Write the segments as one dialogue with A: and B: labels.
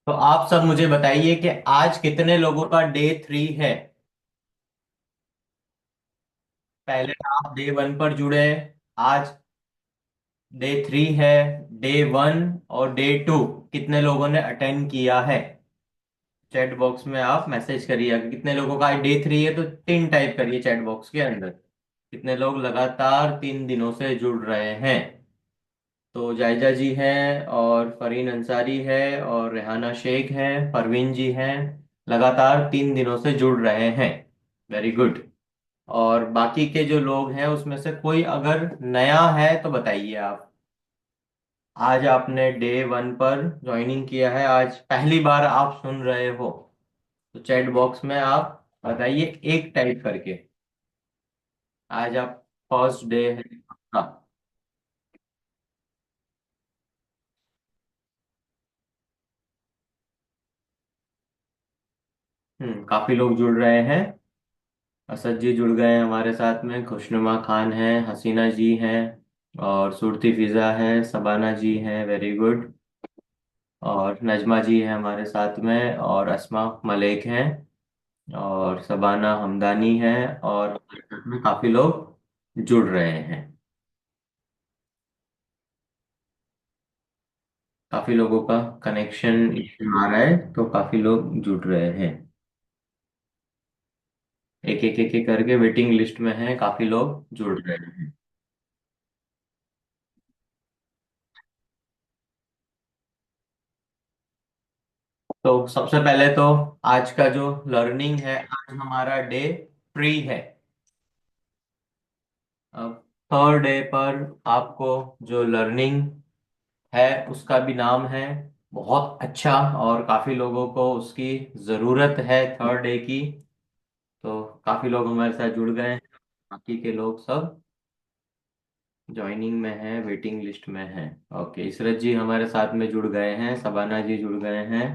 A: तो आप सब मुझे बताइए कि आज कितने लोगों का डे 3 है। पहले आप डे 1 पर जुड़े। आज डे 3 है। डे 1 और डे 2 कितने लोगों ने अटेंड किया है? चैट बॉक्स में आप मैसेज करिए। अगर कितने लोगों का डे 3 है तो 3 टाइप करिए चैट बॉक्स के अंदर। कितने लोग लगातार 3 दिनों से जुड़ रहे हैं? तो जायजा जी हैं और फरीन अंसारी है और रेहाना शेख है, परवीन जी हैं। लगातार 3 दिनों से जुड़ रहे हैं। Very good. और बाकी के जो लोग हैं उसमें से कोई अगर नया है तो बताइए आप। आज आपने डे 1 पर ज्वाइनिंग किया है, आज पहली बार आप सुन रहे हो, तो चैट बॉक्स में आप बताइए एक टाइप करके। आज आप फर्स्ट डे है। हाँ। काफी लोग जुड़ रहे हैं। असद जी जुड़ गए हैं हमारे साथ में, खुशनुमा खान है, हसीना जी हैं, और सुरती फिजा है, सबाना जी हैं, वेरी गुड। और नजमा जी है हमारे साथ में, और अस्मा मलिक हैं, और सबाना हमदानी है। और हमारे साथ में काफी लोग जुड़ रहे हैं। काफी लोगों का कनेक्शन इश्यू आ रहा है, तो काफी लोग जुड़ रहे हैं। एक एक एक एक करके वेटिंग लिस्ट में है, काफी लोग जुड़ रहे हैं। तो सबसे पहले तो आज का जो लर्निंग है, आज हमारा डे 3 है। अब थर्ड डे पर आपको जो लर्निंग है उसका भी नाम है बहुत अच्छा, और काफी लोगों को उसकी जरूरत है थर्ड डे की। तो काफी लोग हमारे साथ जुड़ गए हैं। बाकी के लोग सब ज्वाइनिंग में हैं, वेटिंग लिस्ट में हैं। ओके, इसरत जी हमारे साथ में जुड़ गए हैं, सबाना जी जुड़ गए हैं।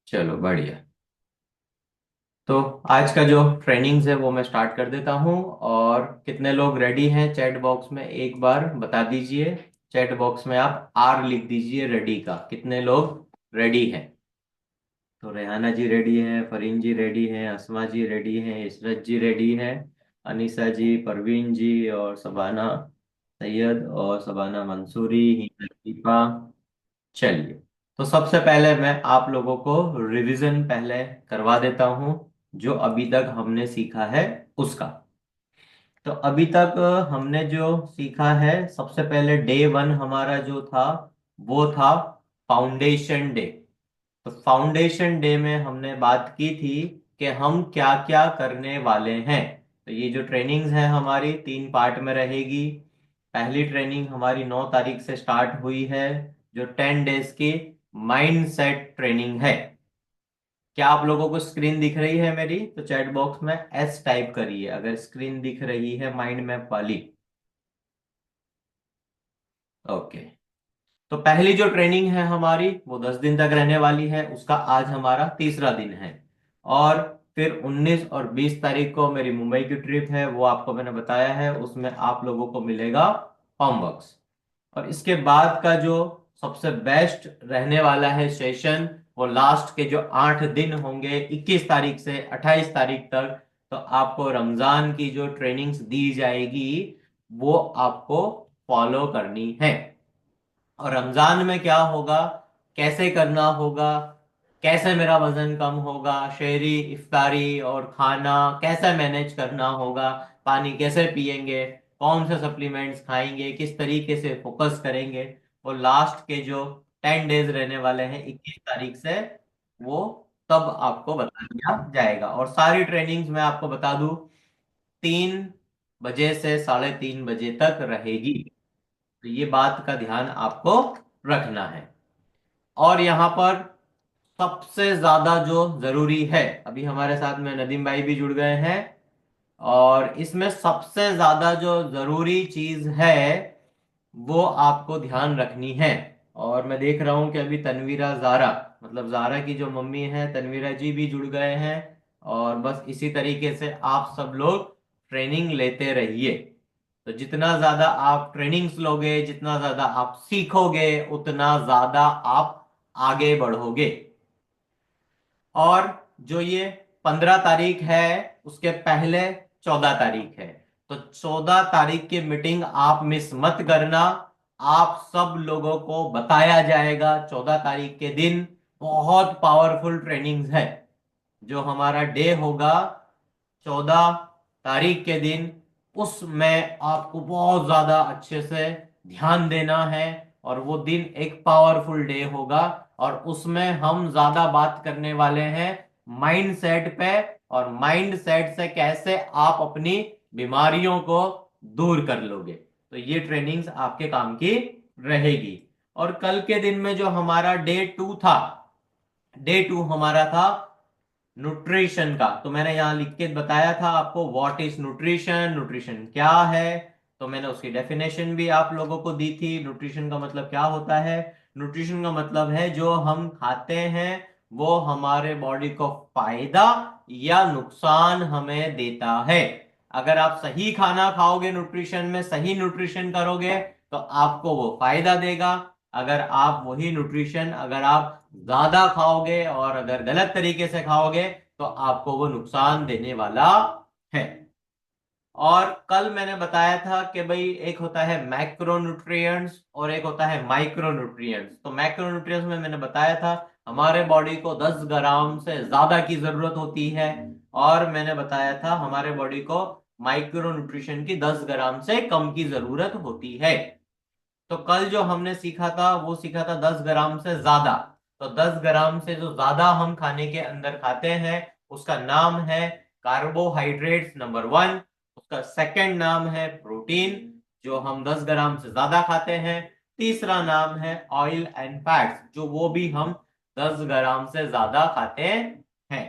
A: चलो बढ़िया। तो आज का जो ट्रेनिंग्स है वो मैं स्टार्ट कर देता हूँ। और कितने लोग रेडी हैं चैट बॉक्स में एक बार बता दीजिए। चैट बॉक्स में आप आर लिख दीजिए रेडी का, कितने लोग रेडी हैं। तो रेहाना जी रेडी हैं, फरीन जी रेडी हैं, अस्मा जी रेडी हैं, इशरत जी रेडी हैं, अनीसा जी, परवीन जी, और सबाना सैयद, और सबाना मंसूरी, हिना लतीफा। चलिए। तो सबसे पहले मैं आप लोगों को रिवीजन पहले करवा देता हूं, जो अभी तक हमने सीखा है उसका। तो अभी तक हमने जो सीखा है, सबसे पहले डे 1 हमारा जो था वो था फाउंडेशन डे। तो फाउंडेशन डे में हमने बात की थी कि हम क्या क्या करने वाले हैं। तो ये जो ट्रेनिंग्स है हमारी 3 पार्ट में रहेगी। पहली ट्रेनिंग हमारी 9 तारीख से स्टार्ट हुई है, जो 10 डेज की माइंड सेट ट्रेनिंग है। क्या आप लोगों को स्क्रीन दिख रही है मेरी? तो चैट बॉक्स में एस टाइप करिए अगर स्क्रीन दिख रही है माइंड मैप वाली। ओके। तो पहली जो ट्रेनिंग है हमारी वो 10 दिन तक रहने वाली है, उसका आज हमारा तीसरा दिन है। और फिर 19 और 20 तारीख को मेरी मुंबई की ट्रिप है, वो आपको मैंने बताया है, उसमें आप लोगों को मिलेगा होमवर्क्स। और इसके बाद का जो सबसे बेस्ट रहने वाला है सेशन, वो लास्ट के जो 8 दिन होंगे, 21 तारीख से 28 तारीख तक। तो आपको रमजान की जो ट्रेनिंग्स दी जाएगी वो आपको फॉलो करनी है। और रमजान में क्या होगा, कैसे करना होगा, कैसे मेरा वजन कम होगा, शहरी इफ्तारी और खाना कैसे मैनेज करना होगा, पानी कैसे पिएंगे, कौन से सप्लीमेंट्स खाएंगे, किस तरीके से फोकस करेंगे, वो लास्ट के जो 10 डेज रहने वाले हैं 21 तारीख से, वो तब आपको बता दिया जाएगा। और सारी ट्रेनिंग्स मैं आपको बता दूं, 3 बजे से 3:30 बजे तक रहेगी। तो ये बात का ध्यान आपको रखना है। और यहाँ पर सबसे ज्यादा जो जरूरी है, अभी हमारे साथ में नदीम भाई भी जुड़ गए हैं, और इसमें सबसे ज्यादा जो जरूरी चीज है वो आपको ध्यान रखनी है। और मैं देख रहा हूं कि अभी तनवीरा जारा, मतलब जारा की जो मम्मी है तनवीरा जी भी जुड़ गए हैं। और बस इसी तरीके से आप सब लोग ट्रेनिंग लेते रहिए। तो जितना ज्यादा आप ट्रेनिंग्स लोगे, जितना ज्यादा आप सीखोगे, उतना ज्यादा आप आगे बढ़ोगे। और जो ये 15 तारीख है उसके पहले 14 तारीख है, तो 14 तारीख की मीटिंग आप मिस मत करना। आप सब लोगों को बताया जाएगा 14 तारीख के दिन। बहुत पावरफुल ट्रेनिंग्स है। जो हमारा डे होगा 14 तारीख के दिन, उसमें आपको बहुत ज्यादा अच्छे से ध्यान देना है। और वो दिन एक पावरफुल डे होगा। और उसमें हम ज्यादा बात करने वाले हैं माइंड सेट पे, और माइंड सेट से कैसे आप अपनी बीमारियों को दूर कर लोगे। तो ये ट्रेनिंग्स आपके काम की रहेगी। और कल के दिन में जो हमारा डे 2 था, डे 2 हमारा था न्यूट्रिशन का। तो मैंने यहां लिख के बताया था आपको व्हाट इज न्यूट्रिशन, न्यूट्रिशन क्या है। तो मैंने उसकी डेफिनेशन भी आप लोगों को दी थी। न्यूट्रिशन का मतलब क्या होता है? न्यूट्रिशन का मतलब है जो हम खाते हैं वो हमारे बॉडी को फायदा या नुकसान हमें देता है। अगर आप सही खाना खाओगे, न्यूट्रिशन में सही न्यूट्रिशन करोगे, तो आपको वो फायदा देगा। अगर आप वही न्यूट्रिशन अगर आप ज्यादा खाओगे और अगर गलत तरीके से खाओगे, तो आपको वो नुकसान देने वाला है। और कल मैंने बताया था कि भाई एक होता है मैक्रो न्यूट्रिएंट्स और एक होता है माइक्रो न्यूट्रिएंट्स। तो मैक्रो न्यूट्रिएंट्स में मैंने बताया था हमारे बॉडी को 10 ग्राम से ज्यादा की जरूरत होती है। और मैंने बताया था हमारे बॉडी को माइक्रो न्यूट्रिशन की 10 ग्राम से कम की जरूरत होती है। तो कल जो हमने सीखा था वो सीखा था 10 ग्राम से ज्यादा। तो 10 ग्राम से जो ज्यादा हम खाने के अंदर खाते हैं उसका नाम है कार्बोहाइड्रेट्स नंबर 1। उसका सेकंड नाम है प्रोटीन, जो हम 10 ग्राम से ज्यादा खाते हैं। तीसरा नाम है ऑयल एंड फैट्स, जो वो भी हम 10 ग्राम से ज्यादा खाते हैं।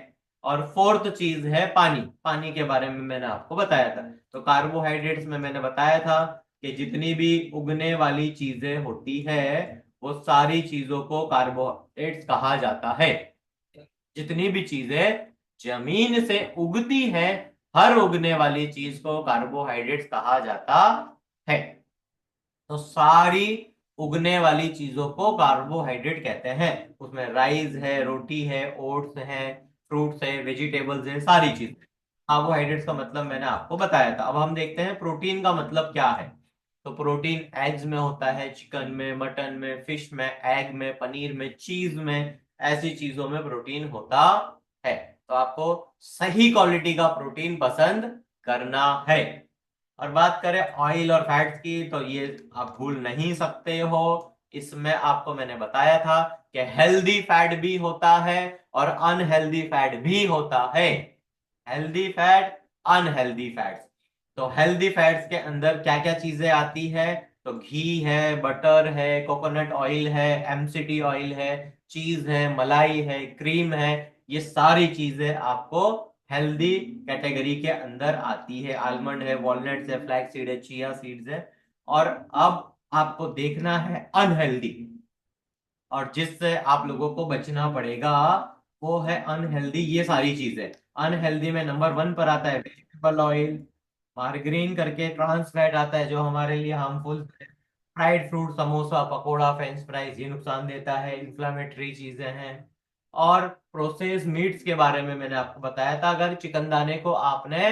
A: और फोर्थ चीज है पानी। पानी के बारे में मैंने आपको बताया था। तो कार्बोहाइड्रेट्स में मैंने बताया था कि जितनी भी उगने वाली चीजें होती है वो सारी चीजों को कार्बोहाइड्रेट्स कहा जाता है। जितनी भी चीजें जमीन से उगती है, हर उगने वाली चीज को कार्बोहाइड्रेट्स कहा जाता है। तो सारी उगने वाली चीजों को कार्बोहाइड्रेट कहते हैं। उसमें राइस है, रोटी है, ओट्स है, फ्रूट्स है, वेजिटेबल्स है, सारी चीज। कार्बोहाइड्रेट्स का मतलब मैंने आपको बताया था। अब हम देखते हैं प्रोटीन का मतलब क्या है। तो प्रोटीन एग्स में होता है, चिकन में, मटन में, फिश में, एग में, पनीर में, चीज में, ऐसी चीजों में प्रोटीन होता है। तो आपको सही क्वालिटी का प्रोटीन पसंद करना है। और बात करें ऑयल और फैट्स की, तो ये आप भूल नहीं सकते हो। इसमें आपको मैंने बताया था कि हेल्दी फैट भी होता है और अनहेल्दी फैट भी होता है। Healthy fat, unhealthy fats. तो हेल्दी फैट्स के अंदर क्या क्या चीजें आती है? तो घी है, बटर है, कोकोनट ऑयल है, एमसीटी ऑयल है, चीज है, मलाई है, क्रीम है। ये सारी चीजें आपको हेल्दी कैटेगरी के अंदर आती है। आलमंड है, वॉलनट्स है, फ्लैक्स सीड है, चिया सीड्स है। और अब आपको देखना है अनहेल्दी, और जिससे आप लोगों को बचना पड़ेगा वो है अनहेल्दी। ये सारी चीजें अनहेल्दी में नंबर 1 पर आता है वेजिटेबल ऑयल, मार्गरीन करके ट्रांस फैट आता है जो हमारे लिए harmful. Fried fruit, samosa, pakora, French fries, ये नुकसान देता है, इन्फ्लामेटरी चीजें हैं। और प्रोसेस मीट्स के बारे में मैंने आपको बताया था। अगर चिकनदाने को आपने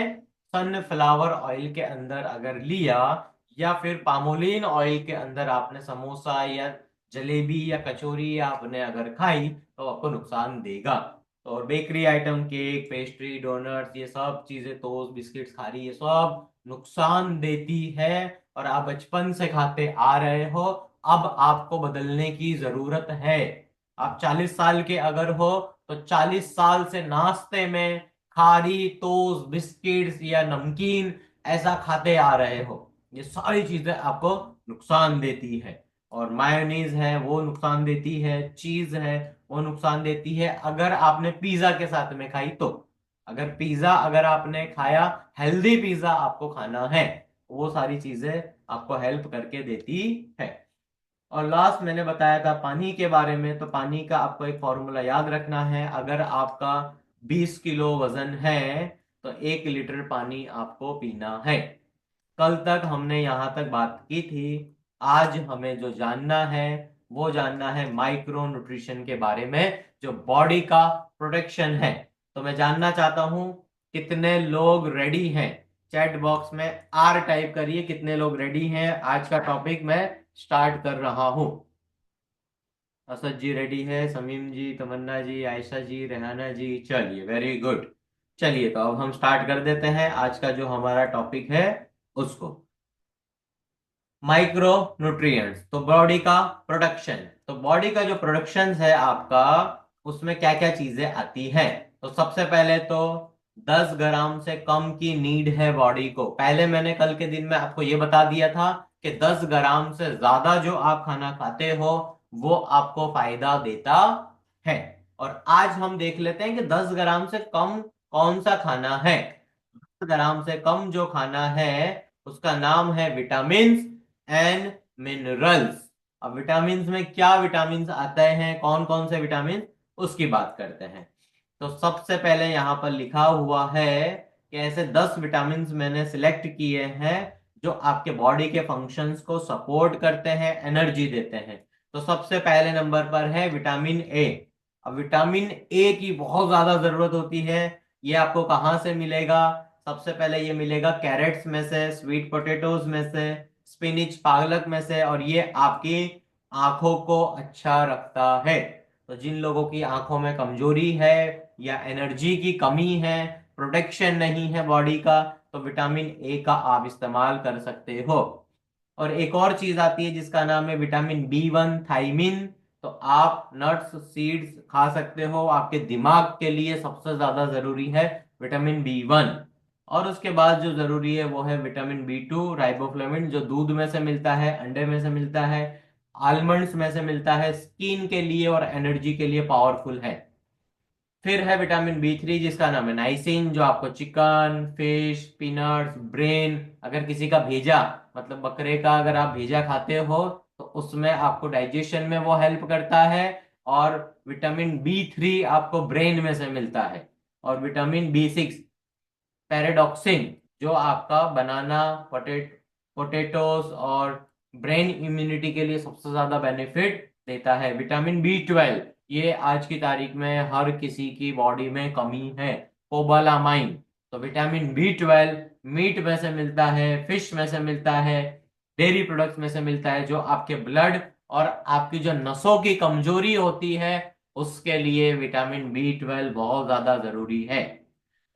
A: सनफ्लावर ऑयल के अंदर अगर लिया, या फिर पामोलिन ऑयल के अंदर आपने समोसा या जलेबी या कचौरी आपने अगर खाई, तो आपको नुकसान देगा। तो और bakery item, cake, pastry, donuts, ये सब चीजें, टोस्ट, बिस्किट्स, खारी, ये सब नुकसान देती है। और आप बचपन से खाते आ रहे हो, अब आपको बदलने की जरूरत है। आप 40 साल के अगर हो, तो 40 साल से नाश्ते में खारी, टोस्ट, बिस्किट्स या नमकीन ऐसा खाते आ रहे हो। ये सारी चीजें आपको नुकसान देती है। और मायोनीज है वो नुकसान देती है, चीज है वो नुकसान देती है अगर आपने पिज्जा के साथ में खाई तो। अगर पिज्जा अगर आपने खाया, हेल्दी पिज्जा आपको खाना है, वो सारी चीजें आपको हेल्प करके देती है। और लास्ट मैंने बताया था पानी के बारे में। तो पानी का आपको एक फॉर्मूला याद रखना है। अगर आपका 20 किलो वजन है, तो 1 लीटर पानी आपको पीना है। कल तक हमने यहां तक बात की थी। आज हमें जो जानना है वो जानना है माइक्रो न्यूट्रिशन के बारे में, जो बॉडी का प्रोटेक्शन है। तो मैं जानना चाहता हूं कितने लोग रेडी हैं। चैट बॉक्स में आर टाइप करिए, कितने लोग रेडी हैं। आज का टॉपिक मैं स्टार्ट कर रहा हूं। असद जी रेडी है, समीम जी, तमन्ना जी, आयशा जी, रेहाना जी, चलिए वेरी गुड। चलिए तो अब हम स्टार्ट कर देते हैं आज का जो हमारा टॉपिक है उसको। माइक्रो न्यूट्रिएंट्स, तो बॉडी का प्रोडक्शन। तो बॉडी का जो प्रोडक्शन है आपका, उसमें क्या क्या चीजें आती हैं। तो सबसे पहले तो 10 ग्राम से कम की नीड है बॉडी को। पहले मैंने कल के दिन में आपको ये बता दिया था कि 10 ग्राम से ज्यादा जो आप खाना खाते हो वो आपको फायदा देता है। और आज हम देख लेते हैं कि 10 ग्राम से कम कौन सा खाना है। 10 ग्राम से कम जो खाना है उसका नाम है विटामिन एंड मिनरल्स। अब विटामिन में क्या विटामिन आते हैं, कौन कौन से विटामिन, उसकी बात करते हैं। तो सबसे पहले यहां पर लिखा हुआ है कि ऐसे 10 विटामिन मैंने सिलेक्ट किए हैं जो आपके बॉडी के फंक्शंस को सपोर्ट करते हैं, एनर्जी देते हैं। तो सबसे पहले नंबर पर है विटामिन ए। अब विटामिन ए की बहुत ज्यादा जरूरत होती है। ये आपको कहाँ से मिलेगा? सबसे पहले ये मिलेगा कैरेट्स में से, स्वीट पोटैटोज में से, स्पिनिच पालक में से। और ये आपकी आंखों को अच्छा रखता है। तो जिन लोगों की आंखों में कमजोरी है या एनर्जी की कमी है, प्रोटेक्शन नहीं है बॉडी का, तो विटामिन ए का आप इस्तेमाल कर सकते हो। और एक और चीज आती है जिसका नाम है विटामिन बी 1 थाइमिन। तो आप नट्स सीड्स खा सकते हो, आपके दिमाग के लिए सबसे ज्यादा जरूरी है विटामिन बी 1। और उसके बाद जो जरूरी है वो है विटामिन बी 2 राइबोफ्लेविन, जो दूध में से मिलता है, अंडे में से मिलता है, आलमंड्स में से मिलता है, स्किन के लिए और एनर्जी के लिए पावरफुल है। फिर है विटामिन बी 3 जिसका नाम है नाइसिन, जो आपको चिकन, फिश, पीनट्स, ब्रेन, अगर किसी का भेजा, मतलब बकरे का अगर आप भेजा खाते हो तो उसमें आपको डाइजेशन में वो हेल्प करता है। और विटामिन बी 3 आपको ब्रेन में से मिलता है। और विटामिन बी 6 पैराडॉक्सिन, जो आपका बनाना, पोटेटोस और ब्रेन इम्यूनिटी के लिए सबसे ज्यादा बेनिफिट देता है। विटामिन बी 12, ये आज की तारीख में हर किसी की बॉडी में कमी है, कोबालामाइन। तो विटामिन बी 12 मीट में से मिलता है, फिश में से मिलता है, डेयरी प्रोडक्ट्स में से मिलता है, जो आपके ब्लड और आपकी जो नसों की कमजोरी होती है उसके लिए विटामिन बी 12 बहुत ज्यादा जरूरी है।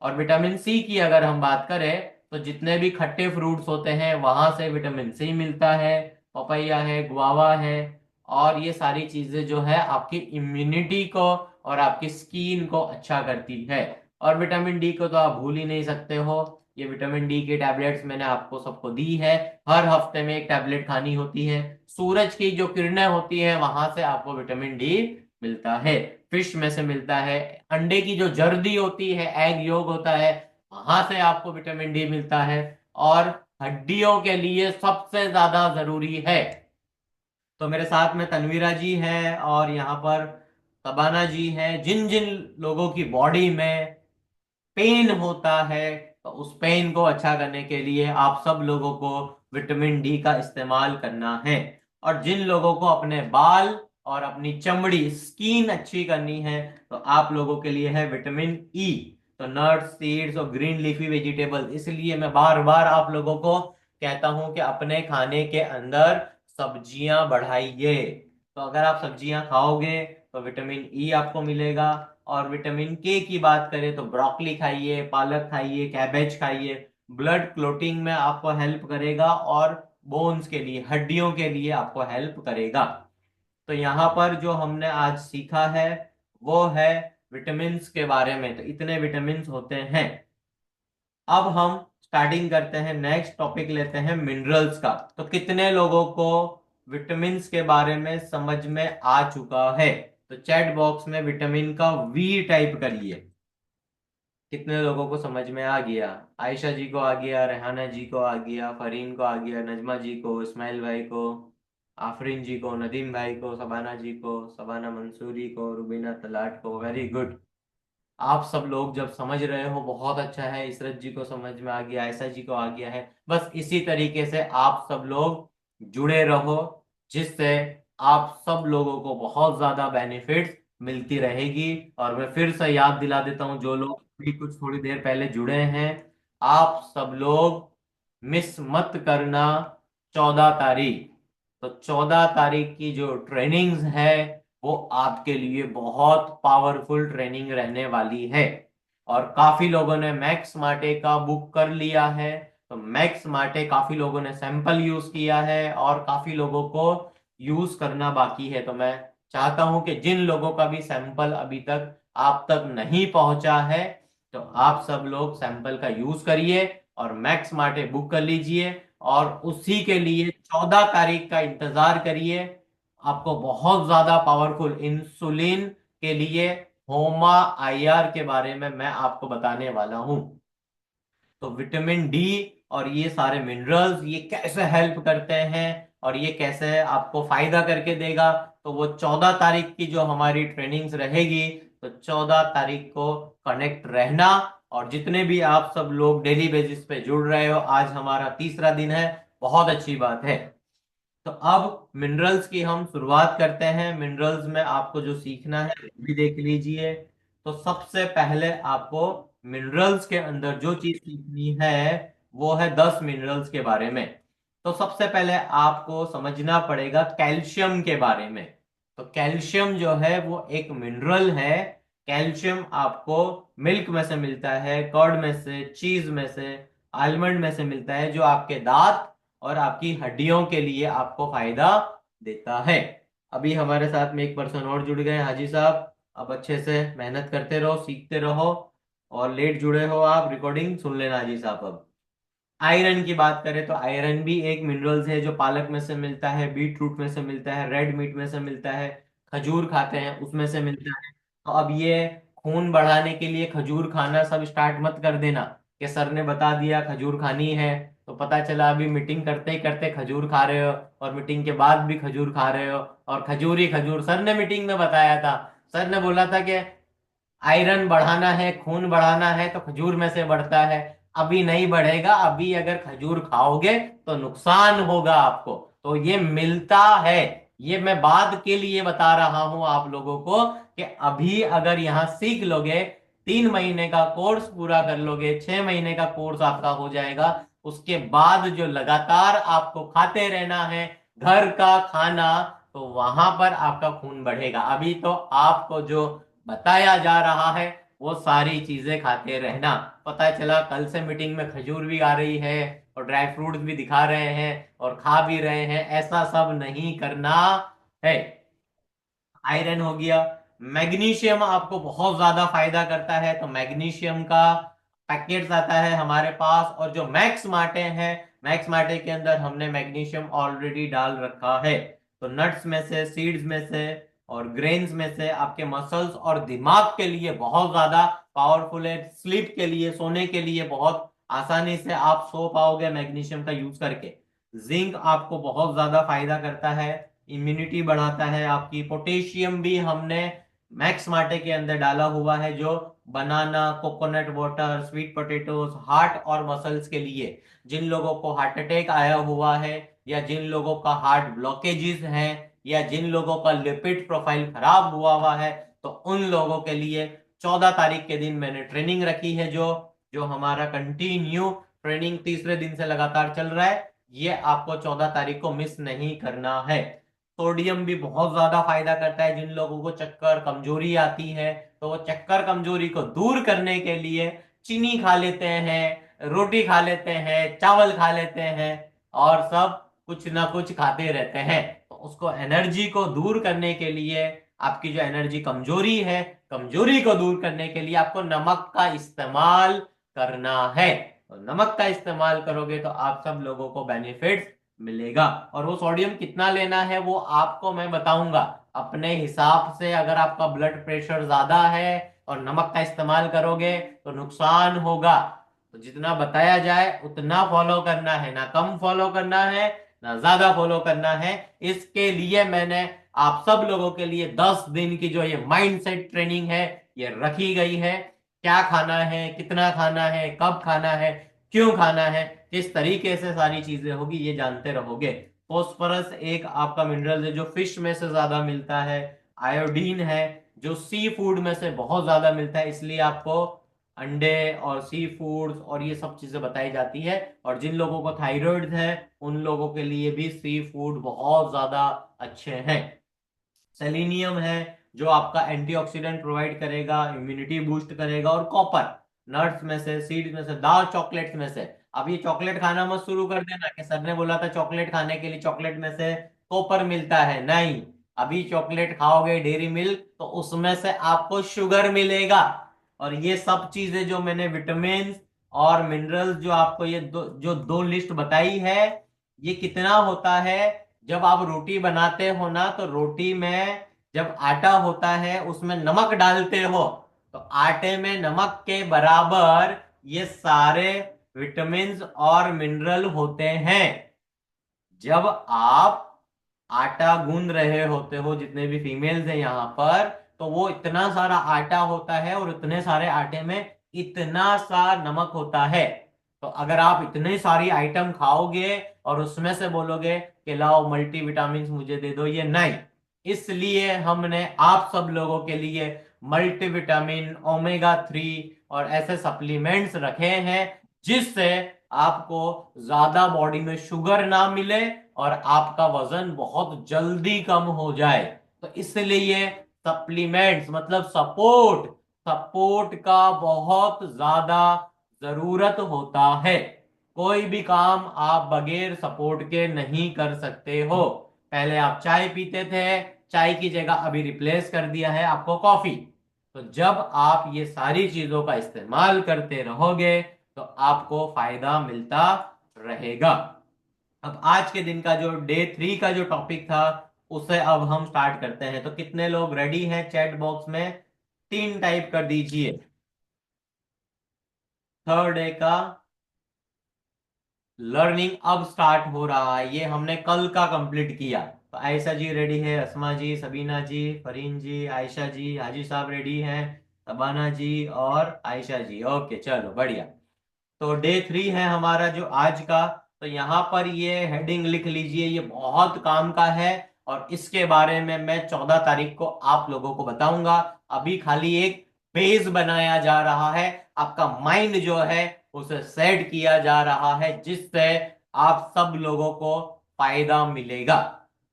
A: और विटामिन सी की अगर हम बात करें तो जितने भी खट्टे फ्रूट्स होते हैं वहां से विटामिन सी मिलता है। पपैया है, गुआवा है। और ये सारी चीजें जो है आपकी इम्यूनिटी को और आपकी स्किन को अच्छा करती है। और विटामिन डी को तो आप भूल ही नहीं सकते हो। ये विटामिन डी की टैबलेट्स मैंने आपको सबको दी है। हर हफ्ते में एक टैबलेट खानी होती है। सूरज की जो किरणें होती है वहां से आपको विटामिन डी मिलता है। फिश में से मिलता है। अंडे की जो जर्दी होती है, एग योग होता है, वहां से आपको विटामिन डी मिलता है। और हड्डियों के लिए सबसे ज्यादा जरूरी है। तो मेरे साथ में तनवीरा जी है और यहाँ पर तबाना जी है। जिन जिन लोगों की बॉडी में पेन होता है, तो उस पेन को अच्छा करने के लिए आप सब लोगों को विटामिन डी का इस्तेमाल करना है। और जिन लोगों को अपने बाल और अपनी चमड़ी, स्किन अच्छी करनी है, तो आप लोगों के लिए है विटामिन ई। तो नट्स, सीड्स और ग्रीन लीफी वेजिटेबल, इसलिए मैं बार बार आप लोगों को कहता हूं कि अपने खाने के अंदर सब्जियां बढ़ाइए। तो अगर आप सब्जियां खाओगे तो विटामिन ई आपको मिलेगा। और विटामिन के की बात करें तो ब्रोकली खाइए, पालक खाइए, कैबेज खाइए। ब्लड क्लोटिंग में आपको हेल्प करेगा और बोन्स के लिए, हड्डियों के लिए आपको हेल्प करेगा। तो यहाँ पर जो हमने आज सीखा है वो है विटामिन्स के बारे में। तो इतने विटामिन्स होते हैं। अब हम स्टार्टिंग करते हैं, नेक्स्ट टॉपिक लेते हैं मिनरल्स का। तो कितने लोगों को विटामिन्स के बारे में समझ में आ चुका है? तो चैट बॉक्स में विटामिन का वी टाइप करिए। कितने लोगों को समझ में आ गया? आयशा जी को आ गया, रेहाना जी को आ गया, फरीन को आ गया, नजमा जी को, इस्माइल भाई को, आफरीन जी को, नदीम भाई को, सबाना जी को, सबाना मंसूरी को, रुबीना तलाट को। Very good. आप सब लोग जब समझ रहे हो बहुत अच्छा है। इसरत जी को समझ में आ गया, आयशा जी को आ गया है। बस इसी तरीके से आप सब लोग जुड़े रहो, जिससे आप सब लोगों को बहुत ज्यादा बेनिफिट्स मिलती रहेगी। और मैं फिर से याद दिला देता हूं, जो लोग भी कुछ थोड़ी देर पहले जुड़े हैं, आप सब लोग मिस मत करना 14 तारीख। तो 14 तारीख की जो ट्रेनिंग्स है वो आपके लिए बहुत पावरफुल ट्रेनिंग रहने वाली है। और काफी लोगों ने मैक्स मार्टे का बुक कर लिया है। तो मैक्स मार्टे काफी लोगों ने सैंपल यूज किया है और काफी लोगों को यूज करना बाकी है। तो मैं चाहता हूं कि जिन लोगों का भी सैंपल अभी तक आप तक नहीं पहुंचा है, तो आप सब लोग सैंपल का यूज करिए और मैक्स मार्टे बुक कर लीजिए और उसी के लिए 14 तारीख का इंतजार करिए। आपको बहुत ज्यादा पावरफुल इंसुलिन के लिए होमा आईआर के बारे में मैं आपको बताने वाला हूं। तो विटामिन डी और ये सारे मिनरल्स ये कैसे हेल्प करते हैं और ये कैसे आपको फायदा करके देगा, तो वो 14 तारीख की जो हमारी ट्रेनिंग्स रहेगी, तो 14 तारीख को कनेक्ट रहना। और जितने भी आप सब लोग डेली बेसिस पे जुड़ रहे हो, आज हमारा तीसरा दिन है, बहुत अच्छी बात है। तो अब मिनरल्स की हम शुरुआत करते हैं। मिनरल्स में आपको जो सीखना है वो भी देख लीजिए। तो सबसे पहले आपको मिनरल्स के अंदर जो चीज सीखनी है वो है 10 मिनरल्स के बारे में। तो सबसे पहले आपको समझना पड़ेगा कैल्शियम के बारे में। तो कैल्शियम जो है वो एक मिनरल है। कैल्शियम आपको मिल्क में से मिलता है, कर्ड में से, चीज में से, आलमंड में से मिलता है, जो आपके दांत और आपकी हड्डियों के लिए आपको फायदा देता है। अभी हमारे साथ में एक पर्सन और जुड़ गए, हाजी साहब। अब अच्छे से मेहनत करते रहो, सीखते रहो। और लेट जुड़े हो आप, रिकॉर्डिंग सुन लेना हाजी साहब। अब आयरन की बात करें तो आयरन भी एक मिनरल्स है जो पालक में से मिलता है, बीट रूट में से मिलता है, रेड मीट में से मिलता है, खजूर खाते हैं उसमें से मिलता है। तो अब ये खून बढ़ाने के लिए खजूर खाना सब स्टार्ट मत कर देना कि सर ने बता दिया खजूर खानी है, तो पता चला अभी मीटिंग करते ही करते खजूर खा रहे हो और मीटिंग के बाद भी खजूर खा रहे हो और खजूर ही खजूर। सर ने मीटिंग में बताया था, सर ने बोला था कि आयरन बढ़ाना है, खून बढ़ाना है तो खजूर में से बढ़ता है। अभी नहीं बढ़ेगा, अभी अगर खजूर खाओगे तो नुकसान होगा आपको। तो ये मिलता है, ये मैं बाद के लिए बता रहा हूं आप लोगों को कि अभी अगर यहां सीख लोगे, 3 महीने का कोर्स पूरा कर लोगे, 6 महीने का कोर्स आपका हो जाएगा, उसके बाद जो लगातार आपको खाते रहना है घर का खाना, तो वहां पर आपका खून बढ़ेगा। अभी तो आपको जो बताया जा रहा है वो सारी चीजें खाते रहना। पता चला कल से मीटिंग में खजूर भी आ रही है और ड्राई फ्रूट्स भी दिखा रहे हैं और खा भी रहे हैं, ऐसा सब नहीं करना है। आयरन हो गया। मैग्नीशियम आपको बहुत ज्यादा फायदा करता है, तो मैग्नीशियम का पैकेट्स आता है हमारे पास। और जो मैक्स मार्टे हैं, मैक्स मार्टे के अंदर हमने मैग्नीशियम ऑलरेडी डाल रखा है। तो नट्स में से, सीड्स में से और ग्रेन्स में से आपके मसल्स और दिमाग के लिए बहुत ज्यादा पावरफुल है। स्लीप के लिए, सोने के लिए बहुत आसानी से आप सो पाओगे मैग्नीशियम का यूज करके। जिंक आपको बहुत ज्यादा फायदा करता है, इम्यूनिटी बढ़ाता है आपकी। पोटेशियम भी हमने मैक्स मार्टे के अंदर डाला हुआ है, जो banana, coconut water, sweet potatoes, heart और मसल्स के लिए, जिन लोगों को हार्ट अटैक आया हुआ है या जिन लोगों का हार्ट ब्लॉकेजेस हैं या जिन लोगों का लिपिड प्रोफाइल खराब हुआ है, तो उन लोगों के लिए 14 तारीख के दिन मैंने ट्रेनिंग रखी है, जो जो हमारा कंटिन्यू ट्रेनिंग तीसरे दिन से लगातार चल रहा है, ये आपको 14 तारीख को मिस नहीं करना है। सोडियम भी बहुत ज्यादा फायदा करता है। जिन लोगों को चक्कर कमजोरी आती है, तो वो चक्कर कमजोरी को दूर करने के लिए चीनी खा लेते हैं, रोटी खा लेते हैं, चावल खा लेते हैं और सब कुछ ना कुछ खाते रहते हैं। तो उसको एनर्जी को दूर करने के लिए, आपकी जो एनर्जी कमजोरी है, कमजोरी को दूर करने के लिए आपको नमक का इस्तेमाल करना है। तो नमक का इस्तेमाल करोगे तो आप सब लोगों को बेनिफिट मिलेगा। और वो सोडियम कितना लेना है वो आपको मैं बताऊंगा अपने हिसाब से। अगर आपका ब्लड प्रेशर ज्यादा है और नमक का इस्तेमाल करोगे तो नुकसान होगा। तो जितना बताया जाए उतना फॉलो करना है, ना कम फॉलो करना है ना ज्यादा फॉलो करना है। इसके लिए मैंने आप सब लोगों के लिए 10 दिन की जो ये माइंडसेट ट्रेनिंग है ये रखी गई है। क्या खाना है, कितना खाना है, कब खाना है, क्यों खाना है, किस तरीके से सारी चीजें होगी, ये जानते रहोगे। फॉस्फोरस एक आपका मिनरल है जो फिश में से ज्यादा मिलता है। आयोडीन है जो सी फूड में से बहुत ज्यादा मिलता है, इसलिए आपको अंडे और सी फूड्स और ये सब चीजें बताई जाती है। और जिन लोगों को थायराइड है उन लोगों के लिए भी सी फूड बहुत ज्यादा अच्छे हैं। सेलिनियम है जो आपका एंटीऑक्सीडेंट प्रोवाइड करेगा, इम्यूनिटी बूस्ट करेगा। और कॉपर नट्स में से, सीड्स में से, डार्क चॉकलेट्स में से। अब ये चॉकलेट खाना मत शुरू कर देना कि सर ने बोला था चॉकलेट खाने के लिए, चॉकलेट में से कॉपर मिलता है, नहीं। अभी चॉकलेट खाओगे डेयरी मिल्क तो उसमें से आपको शुगर मिलेगा। और ये सब चीजें जो मैंने विटामिन और मिनरल्स जो आपको ये दो लिस्ट बताई है, ये कितना होता है। जब आप रोटी बनाते हो ना तो रोटी में जब आटा होता है उसमें नमक डालते हो, तो आटे में नमक के बराबर ये सारे विटामिन्स और मिनरल होते हैं। जब आप आटा गूंद रहे होते हो, जितने भी फीमेल्स हैं यहाँ पर, तो वो इतना सारा आटा होता है और इतने सारे आटे में इतना सा नमक होता है। तो अगर आप इतनी सारी आइटम खाओगे और उसमें से बोलोगे कि लाओ मल्टीविटामिन मुझे दे दो, ये नहीं। इसलिए हमने आप सब लोगों के लिए मल्टीविटामिन, ओमेगा 3 और ऐसे सप्लीमेंट्स रखे हैं जिससे आपको ज्यादा बॉडी में शुगर ना मिले और आपका वजन बहुत जल्दी कम हो जाए। तो इसलिए सप्लीमेंट्स मतलब सपोर्ट, सपोर्ट का बहुत ज्यादा जरूरत होता है। कोई भी काम आप बगैर सपोर्ट के नहीं कर सकते हो। पहले आप चाय पीते थे, चाय की जगह अभी रिप्लेस कर दिया है आपको कॉफी। तो जब आप ये सारी चीजों का इस्तेमाल करते रहोगे तो आपको फायदा मिलता रहेगा। अब आज के दिन का जो डे 3 का जो टॉपिक था उसे अब हम स्टार्ट करते हैं। तो कितने लोग रेडी हैं चैट बॉक्स में 3 टाइप कर दीजिए। थर्ड डे का लर्निंग अब स्टार्ट हो रहा है, ये हमने कल का कंप्लीट किया। तो आयशा जी रेडी है, असमा जी, सबीना जी, फरीन जी, आयशा जी, हाजी साहब रेडी हैं, तबाना जी और आयशा जी। ओके चलो बढ़िया। तो डे 3 है हमारा जो आज का। तो यहाँ पर ये हेडिंग लिख लीजिए, ये बहुत काम का है और इसके बारे में मैं 14 तारीख को आप लोगों को बताऊंगा। अभी खाली एक बेस बनाया जा रहा है, आपका माइंड जो है उसे सेट किया जा रहा है जिससे आप सब लोगों को फायदा मिलेगा।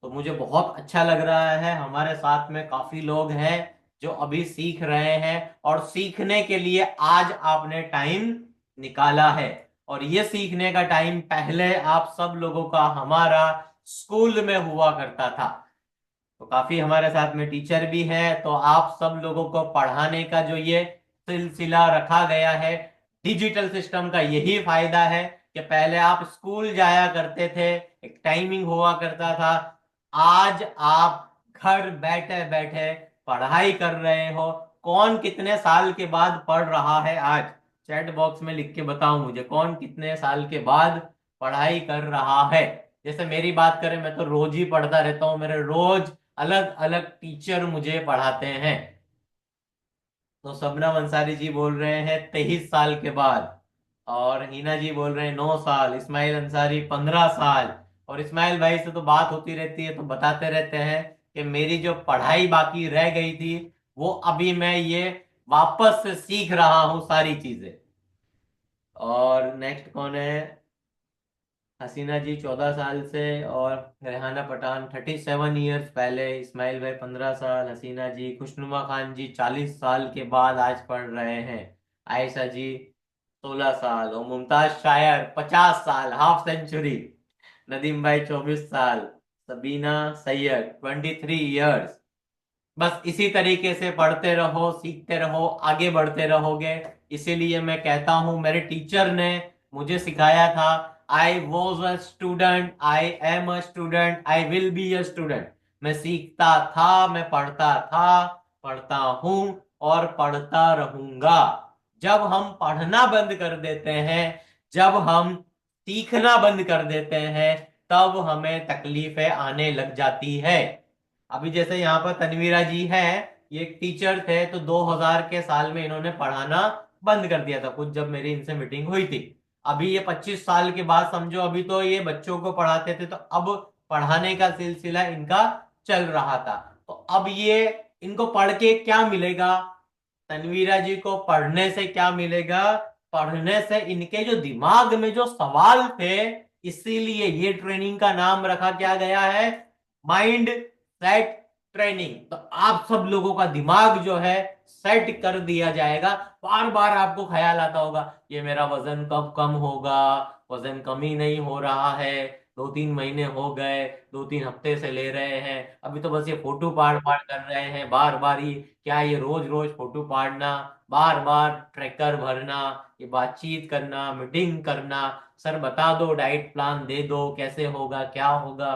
A: तो मुझे बहुत अच्छा लग रहा है, हमारे साथ में काफी लोग हैं जो अभी सीख रहे हैं और सीखने के लिए आज आपने टाइम निकाला है। और ये सीखने का टाइम पहले आप सब लोगों का हमारा स्कूल में हुआ करता था। तो काफी हमारे साथ में टीचर भी हैं, तो आप सब लोगों को पढ़ाने का जो ये सिलसिला रखा गया है, डिजिटल सिस्टम का यही फायदा है कि पहले आप स्कूल जाया करते थे, एक टाइमिंग हुआ करता था। आज आप घर बैठे बैठे पढ़ाई कर रहे हो। कौन कितने साल के बाद पढ़ रहा है आज चैट बॉक्स में लिख के बताओ मुझे, कौन कितने साल के बाद पढ़ाई कर रहा है। जैसे मेरी बात करें, मैं तो रोज ही पढ़ता रहता हूँ, मेरे रोज अलग अलग टीचर मुझे पढ़ाते हैं। तो सबनम अंसारी जी बोल रहे हैं 23 साल के बाद, और हिना जी बोल रहे हैं 9 साल, इस्माइल अंसारी 15 साल। और इस्माइल भाई से तो बात होती रहती है तो बताते रहते हैं कि मेरी जो पढ़ाई बाकी रह गई थी वो अभी मैं ये वापस से सीख रहा हूँ सारी चीजें। और नेक्स्ट कौन है? हसीना जी 14 साल से, और रेहाना पठान 37 ईयर्स पहले, इस्माइल भाई 15 साल, हसीना जी, खुशनुमा खान जी 40 साल के बाद आज पढ़ रहे हैं, आयशा जी 16 साल, और मुमताज शायर 50 साल, हाफ सेंचुरी, नदीम भाई 24 साल, सबीना सैयद 23 ईयर्स। बस इसी तरीके से पढ़ते रहो, सीखते रहो, आगे बढ़ते रहोगे। इसीलिए मैं कहता हूं, मेरे टीचर ने मुझे सिखाया था, I was a student, I am a student, I will be a student. मैं सीखता था, मैं पढ़ता था, पढ़ता हूं और पढ़ता रहूंगा। जब हम पढ़ना बंद कर देते हैं, जब हम सीखना बंद कर देते हैं, तब हमें तकलीफें आने लग जाती है। अभी जैसे यहाँ पर तनवीरा जी हैं, ये एक टीचर थे, तो 2000 के साल में इन्होंने पढ़ाना बंद कर दिया था कुछ, जब मेरी इनसे मीटिंग हुई थी। अभी ये 25 साल के बाद समझो, अभी तो ये बच्चों को पढ़ाते थे, तो अब पढ़ाने का सिलसिला इनका चल रहा था। तो अब ये इनको पढ़ के क्या मिलेगा, तनवीरा जी को पढ़ने से क्या मिलेगा, पढ़ने से इनके जो दिमाग में जो सवाल थे, इसीलिए ये ट्रेनिंग का नाम रखा क्या गया है, माइंड सेट ट्रेनिंग। तो आप सब लोगों का दिमाग जो है सेट कर दिया जाएगा। बार बार आपको ख्याल आता होगा ये मेरा वजन कब कम होगा, वजन कम ही नहीं हो रहा है, 2-3 महीने हो गए, 2-3 हफ्ते से ले रहे हैं, अभी तो बस ये फोटो पाड़ पाड़ कर रहे हैं बार बार ही, क्या ये रोज रोज फोटो पाड़ना, बार बार ट्रैकर भरना, ये बातचीत करना, मीटिंग करना, सर बता दो डाइट प्लान दे दो कैसे होगा क्या होगा।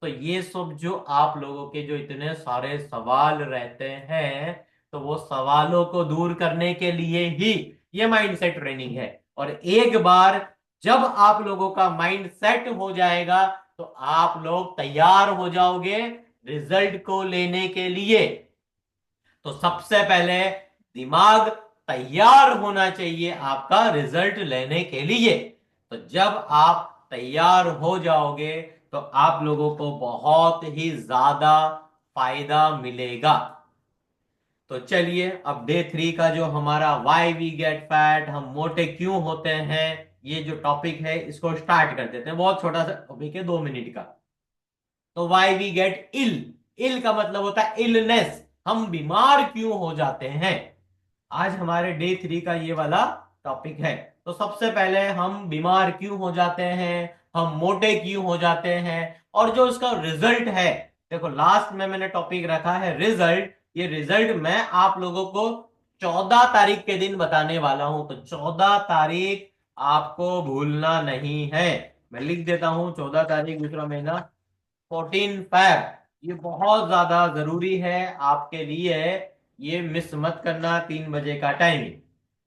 A: तो ये सब जो आप लोगों के जो इतने सारे सवाल रहते हैं, तो वो सवालों को दूर करने के लिए ही ये माइंडसेट ट्रेनिंग है। और एक बार जब आप लोगों का माइंड सेट हो जाएगा, तो आप लोग तैयार हो जाओगे रिजल्ट को लेने के लिए। तो सबसे पहले दिमाग तैयार होना चाहिए आपका रिजल्ट लेने के लिए। तो जब आप तैयार हो जाओगे, तो आप लोगों को बहुत ही ज्यादा फायदा मिलेगा। तो चलिए अब डे 3 का जो हमारा वाई वी गेट फैट, हम मोटे क्यों होते हैं, ये जो टॉपिक है इसको स्टार्ट कर देते हैं। बहुत छोटा सा टॉपिक है, 2 मिनट का। तो वाई वी गेट इल, इल का मतलब होता है इलनेस, हम बीमार क्यों हो जाते हैं। आज हमारे डे 3 का ये वाला टॉपिक है। तो सबसे पहले हम बीमार क्यों हो जाते हैं, हम मोटे क्यों हो जाते हैं, और जो इसका रिजल्ट है। देखो लास्ट में मैंने टॉपिक रखा है रिजल्ट, ये रिजल्ट मैं आप लोगों को 14 तारीख के दिन बताने वाला हूं। तो 14 तारीख आपको भूलना नहीं है। मैं लिख देता हूं, 14 तारीख दूसरा महीना, 14 फैब, ये बहुत ज्यादा जरूरी है आपके लिए, ये मिस मत करना, 3 बजे का टाइमिंग।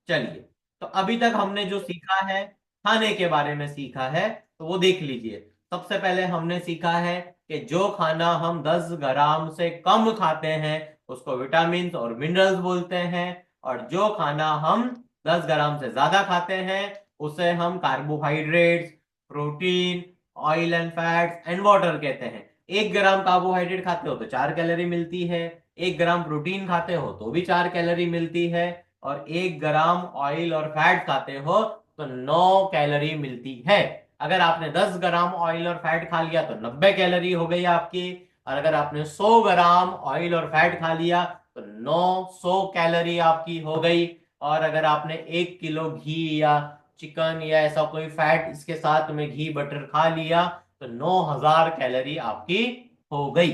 A: चलिए, तो अभी तक हमने जो सीखा है, खाने के बारे में सीखा है, तो वो देख लीजिए। सबसे पहले हमने सीखा है कि जो खाना हम 10 ग्राम से कम खाते हैं उसको विटामिन और मिनरल्स बोलते हैं, और जो खाना हम 10 ग्राम से ज्यादा खाते हैं उसे हम carbohydrates, protein, oil and fats and water कहते हैं। 1 ग्राम कार्बोहाइड्रेट खाते हो तो 4 कैलोरी मिलती है, 1 ग्राम प्रोटीन खाते हो तो भी 4 कैलोरी मिलती है, और 1 ग्राम ऑयल और फैट खाते हो तो 9 कैलोरी मिलती है। अगर आपने 10 ग्राम ऑयल और फैट खा लिया तो 90 कैलोरी हो गई आपकी, और अगर आपने 100 ग्राम ऑयल और फैट खा लिया तो 900 कैलोरी आपकी हो गई। और अगर आपने 1 किलो घी या चिकन या ऐसा कोई फैट इसके साथ में घी बटर खा लिया तो 9,000 कैलोरी आपकी हो गई।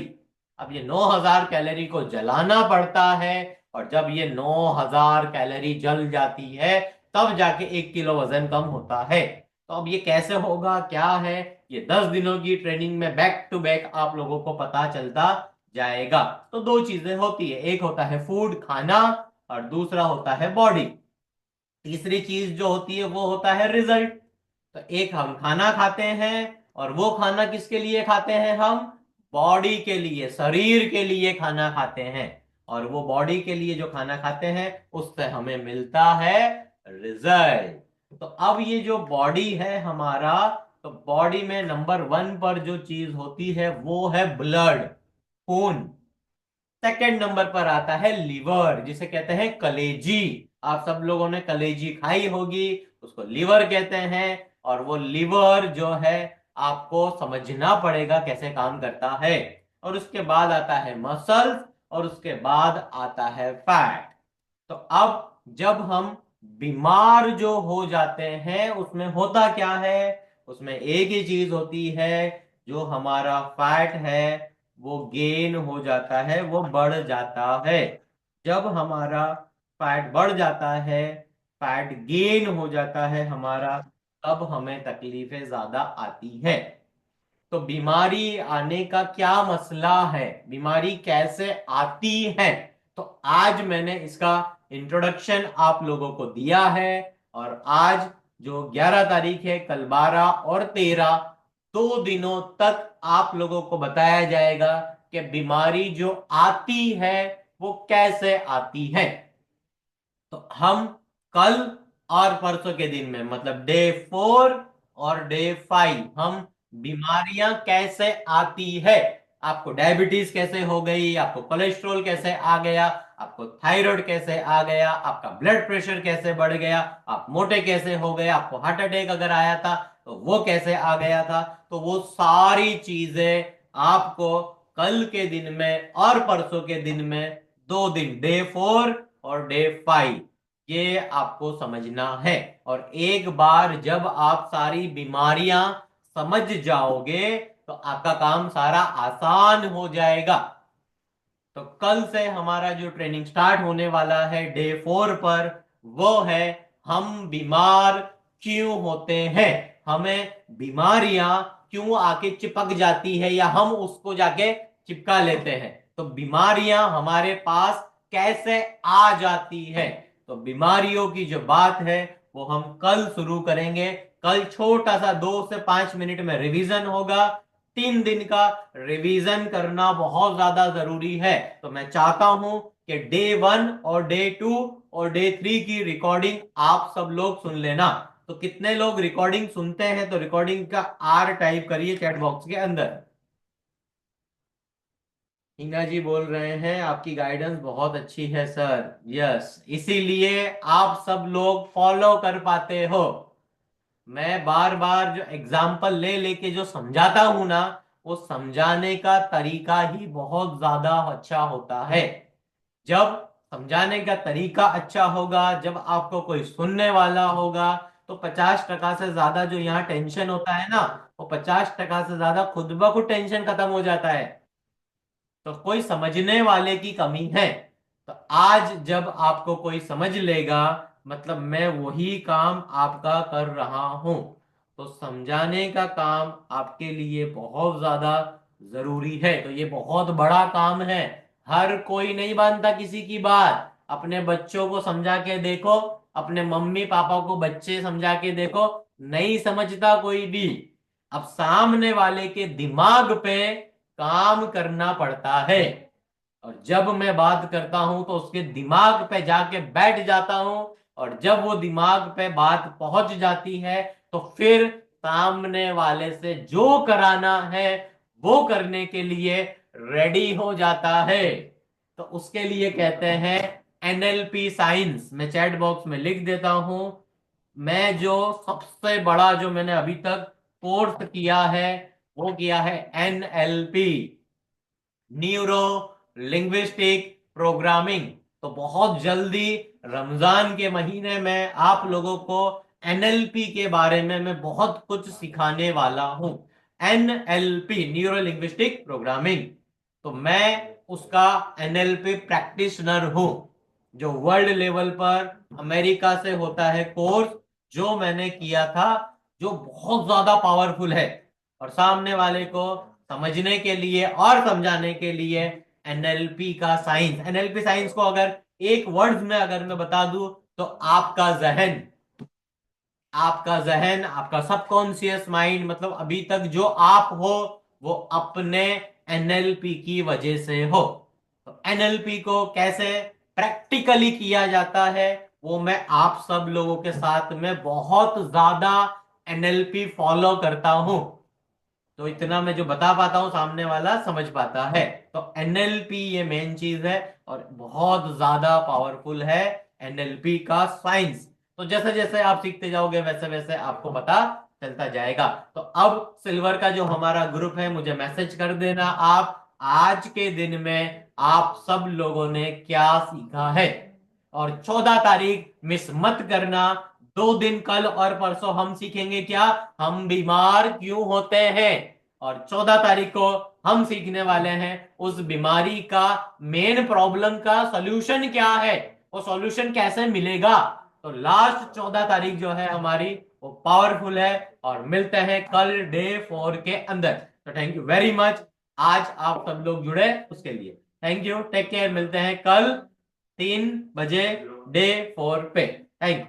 A: अब ये 9,000 कैलोरी को जलाना पड़ता है, और जब ये 9,000 कैलोरी जल जाती है तब जाके 1 किलो वजन कम होता है। तो अब ये कैसे होगा क्या है, ये 10 दिनों की ट्रेनिंग में बैक टू बैक आप लोगों को पता चलता जाएगा। तो दो चीजें होती है, एक होता है फूड खाना, और दूसरा होता है बॉडी। तीसरी चीज जो होती है वो होता है रिजल्ट। तो एक हम खाना खाते हैं, और वो खाना किसके लिए खाते हैं, हम बॉडी के लिए, शरीर के लिए खाना खाते हैं। और वो बॉडी के लिए जो खाना खाते हैं उससे हमें मिलता है रिजल्ट। तो अब ये जो बॉडी है हमारा, तो बॉडी में नंबर 1 पर जो चीज होती है वो है ब्लड, खून। सेकंड नंबर पर आता है लीवर, जिसे कहते हैं कलेजी। आप सब लोगों ने कलेजी खाई होगी, उसको लीवर कहते हैं। और वो लीवर जो है आपको समझना पड़ेगा कैसे काम करता है। और उसके बाद आता है मसल्स, और उसके बाद आता है फैट। तो अब जब हम बीमार जो हो जाते हैं उसमें होता क्या है, उसमें एक ही चीज होती है, जो हमारा फैट है वो गेन हो जाता है, वो बढ़ जाता है। जब हमारा फैट बढ़ जाता है, फैट गेन हो जाता है हमारा, तब हमें तकलीफें ज्यादा आती है। तो बीमारी आने का क्या मसला है, बीमारी कैसे आती है, तो आज मैंने इसका इंट्रोडक्शन आप लोगों को दिया है। और आज जो 11 तारीख है, कल 12 और 13, 2 दिनों तक आप लोगों को बताया जाएगा कि बीमारी जो आती है वो कैसे आती है। तो हम कल और परसों के दिन में, मतलब डे 4 और डे 5, हम बीमारियां कैसे आती है। आपको डायबिटीज कैसे हो गई, आपको कोलेस्ट्रॉल कैसे आ गया, आपको थायराइड कैसे आ गया, आपका ब्लड प्रेशर कैसे बढ़ गया, आप मोटे कैसे हो गए, आपको हार्ट अटैक अगर आया था तो वो कैसे आ गया था। तो वो सारी चीजें आपको कल के दिन में और परसों के दिन में, 2 दिन, डे 4 और डे 5, ये आपको समझना है। और एक बार जब आप सारी बीमारियां समझ जाओगे तो आपका काम सारा आसान हो जाएगा। तो कल से हमारा जो ट्रेनिंग स्टार्ट होने वाला है डे 4 पर, वो है हम बीमार क्यों होते हैं, हमें बीमारियां क्यों आके चिपक जाती है या हम उसको जाके चिपका लेते हैं। तो बीमारियां हमारे पास कैसे आ जाती है, तो बीमारियों की जो बात है वो हम कल शुरू करेंगे। कल छोटा सा 2 से 5 मिनट में रिवीजन होगा। 3 दिन का रिवीजन करना बहुत ज्यादा जरूरी है। तो मैं चाहता हूं कि डे 1 और डे 2 और डे 3 की रिकॉर्डिंग आप सब लोग सुन लेना। तो कितने लोग रिकॉर्डिंग सुनते हैं, तो रिकॉर्डिंग का आर टाइप करिए चैट बॉक्स के अंदर। हिना जी बोल रहे हैं आपकी गाइडेंस बहुत अच्छी है सर। यस, इसीलिए आप सब लोग फॉलो कर पाते हो। मैं बार बार जो एग्जाम्पल ले लेके जो समझाता हूं ना, वो समझाने का तरीका ही बहुत ज्यादा अच्छा होता है। जब समझाने का तरीका अच्छा होगा, जब आपको कोई सुनने वाला होगा, तो 50% से ज्यादा जो यहाँ टेंशन होता है ना, वो 50% से ज्यादा खुद ब खुद टेंशन खत्म हो जाता है। तो कोई समझने वाले की कमी है। तो आज जब आपको कोई समझ लेगा, मतलब मैं वही काम आपका कर रहा हूं। तो समझाने का काम आपके लिए बहुत ज्यादा जरूरी है। तो ये बहुत बड़ा काम है। हर कोई नहीं मानता किसी की बात। अपने बच्चों को समझा के देखो, अपने मम्मी पापा को बच्चे समझा के देखो, नहीं समझता कोई भी। अब सामने वाले के दिमाग पे काम करना पड़ता है। और जब मैं बात करता हूं तो उसके दिमाग पे जाके बैठ जाता हूं। और जब वो दिमाग पे बात पहुंच जाती है, तो फिर सामने वाले से जो कराना है वो करने के लिए रेडी हो जाता है। तो उसके लिए कहते हैं एनएलपी साइंस। मैं चैट बॉक्स में लिख देता हूं। मैं जो सबसे बड़ा जो मैंने अभी तक कोर्स किया है, वो किया है एनएलपी, न्यूरो लिंग्विस्टिक प्रोग्रामिंग। तो बहुत जल्दी रमजान के महीने में आप लोगों को एनएलपी के बारे में मैं बहुत कुछ सिखाने वाला हूं। NLP, neuro linguistic programming. तो मैं उसका एनएलपी प्रैक्टिशनर हूं। जो वर्ल्ड लेवल पर अमेरिका से होता है कोर्स, जो मैंने किया था, जो बहुत ज्यादा पावरफुल है। और सामने वाले को समझने के लिए और समझाने के लिए एनएलपी का साइंस, एनएलपी साइंस को अगर एक वर्ड में अगर मैं बता दूं, तो आपका जहन, आपका सबकॉन्शियस माइंड, मतलब अभी तक जो आप हो, वो अपने एनएलपी की वजह से हो। तो एनएलपी को कैसे प्रैक्टिकली किया जाता है, वो मैं आप सब लोगों के साथ में बहुत ज्यादा एनएलपी फॉलो करता हूं। तो इतना मैं जो बता पाता हूं सामने वाला समझ पाता है। तो एनएलपी ये मेन चीज है और बहुत ज्यादा पावरफुल है एनएलपी का साइंस। तो जैसे जैसे आप सीखते जाओगे वैसे वैसे आपको पता चलता जाएगा। तो अब सिल्वर का जो हमारा ग्रुप है, मुझे मैसेज कर देना आप आज के दिन में आप सब लोगों ने क्या सीखा है। और 14 तारीख मिस मत करना। 2 दिन, कल और परसों हम सीखेंगे क्या, हम बीमार क्यों होते हैं। और 14 तारीख को हम सीखने वाले हैं उस बीमारी का मेन प्रॉब्लम का सॉल्यूशन क्या है, वो सॉल्यूशन कैसे मिलेगा। तो लास्ट 14 तारीख जो है हमारी, वो पावरफुल है। और मिलते हैं कल डे 4 के अंदर। तो थैंक यू वेरी मच, आज आप सब लोग जुड़े उसके लिए थैंक यू। टेक केयर, मिलते हैं कल 3 बजे डे 4 पे। Thank you.